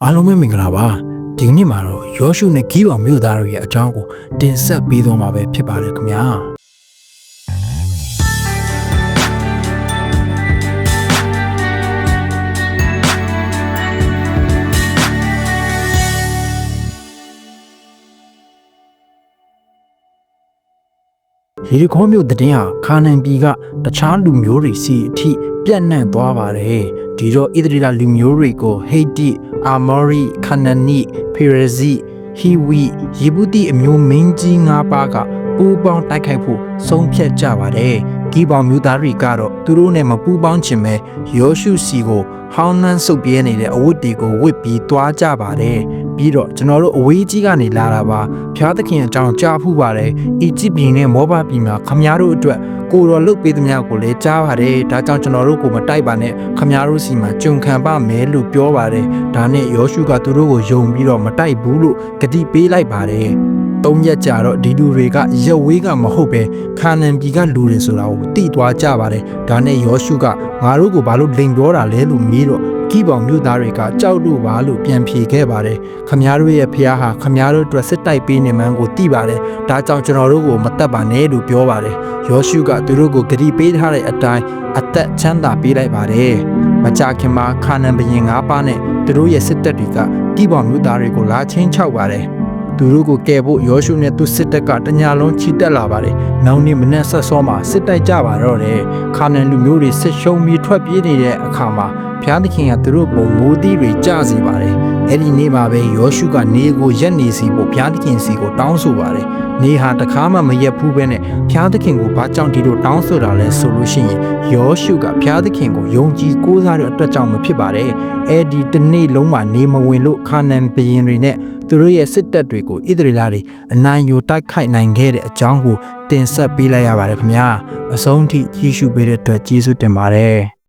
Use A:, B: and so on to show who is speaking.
A: အားလုံးပဲမင်္ဂလာပါဒီနေ့မှာတော့ယောရှုနဲ့ဂိဗောင်မြို့သားတို့ရဲ့အကြောင်းကိုတင်ဆက်ပေးသွားမှာပဲဖြစ်ပါတယ်ခင်ဗျာဒီခေါမျိုးတဲ့ဟာခါနန်ပြည်ကတခြားလူမျိုးတွေစီအထိပြန့်နှံ့သွားပါတယ်ဒီတော့ဣသရေလလူမျိုးတွေကိုဟေတိအာမောရိခါနနီဖေရဇိဟီဝီယေဗုတိအမျိုးမင်းကြီး၅ပါးကပူးပေါင်းတိုက်ခိုက်ဖို့ဆုံးဖြတ်ကြပါတယ်ဂိဗောင်မြို့သားတွေကတော့သူတို့နဲ့မပူးပေါင်းချင်ပဲယောရှုစီကိုဟောင်းနှန်းဆုပ်ပြဲနေတဲ့အဝတ်တွေကိုဝတ်ပြီးသွားကြပါတယ်ပြီးတော့ကျွန်တော်တို့အဝေးကြီးကနေလာတာပါဖျားသခင်အကြောင်းကြားဖူးပါတယ်အီဂျစ်ပြည်နဲ့မောဘပြည်မှာခမည်းတော်အတွက်ကိုတော်လုတ်ပေးသမျှကိုလည်းကြားပါတယ်ဒါကြောင့်ကျွန်တော်တို့ကိုမတိုက်ပါနဲ့ခမည်းတော်စီမှာကြုံခံပါမယ်လို့ပြောပါတယ်ဒါနဲ့ယောရှုကသူတို့ကိုယုံပြီးတော့မတိုက်ဘူးလို့ဂတိပေးလိုက်ပါတယ်၃ရက်ကြာတော့ဒီလူတွေကရက်ဝေးကမဟုတ်ပဲခါနန်ပြည်ကလူတွေဆိုတာကိုသိသွားကြပါတယ်ဒါနဲ့ယောရှုကငါတို့ကိုဘာလို့လိန်ပြောတာလဲလို့မေးတော့ဂိဗောင်မြို့သားတွေကကြောက်လို့ပါလို့ပြန်ဖြေခဲ့ပါတယ်ခမည်းတော်ရဲ့ဖျားဟာခမည်းတော်အတွက်စစ်တိုက်ပေးနေမှန်းကိုသိပါတယ်ဒါကြောင့်ကျွန်တော်တို့ကိုမတတ်ပါနဲ့လို့ပြောပါတယ်ယောရှုကသူတို့ကိုဂတိပေးထားတဲ့အတိုင်းအသက်ချမ်းသာပေးလိုက်ပါတယ်မကြာခင်မှာခါနန်ဘုရင်၅ပါးနဲ့သူတို့ရဲ့စစ်တပ်တွေကဂိဗောင်မြို့သားတွေကိုလာချင်းချောက်ပါတယ်သူတို့ကိုကယ်ဖို့ယောရှုနဲ့သူစစ်တပ်ကတညလုံးချီတက်လာပါတယ်။နောက်နေ့မနက်ဆက်စောမှာစစ်တိုက်ကြပါတော့တယ်။ခါနန်လူမျိုးတွေစစ်ရှုံးပြီးထွက်ပြေးနေတဲ့အခါမှာဘုရားသခင်ကသူတို့ပုံမိုးသီးတွေကျစေပါတယ်။အဲ့ဒီနေ့မှာပဲယောရှုကနေကိုရက်နေစီဖို့ဘုရားသခင်စီကိုတောင်းဆိုပါတယ်။နေဟာတခါမှမရက်ဘူးပဲနဲ့ဘုရားသခင်ကိုဘာကြောင့်ဒီလိုတောင်းဆိုတာလဲဆိုလို့ရှိရင်ယောရှုကဘုရားသခင်ကိုယုံကြည်ကိုးစားတဲ့အတွက်ကြောင့်မဖြစ်ပါတယ်။အဲ့ဒီတနေ့လုံးမှာနေမဝင်လို့ခါနန်ဘုရင်တွေနဲ့သူတို့ရဲ့စစ်တပ်တွေကိုဣသရေလတွေအနိုင်ယူတိုက်ခိုက်နိုင်ခဲ့တဲ့အကြောင်းကိုတင်ဆက်ပေးလိုက်ရပါတယ်ခင်ဗျာအဆုံးထိကြည့်ရှုပေးတဲ့အတွက်ကျေးဇူးတင်ပါတယ်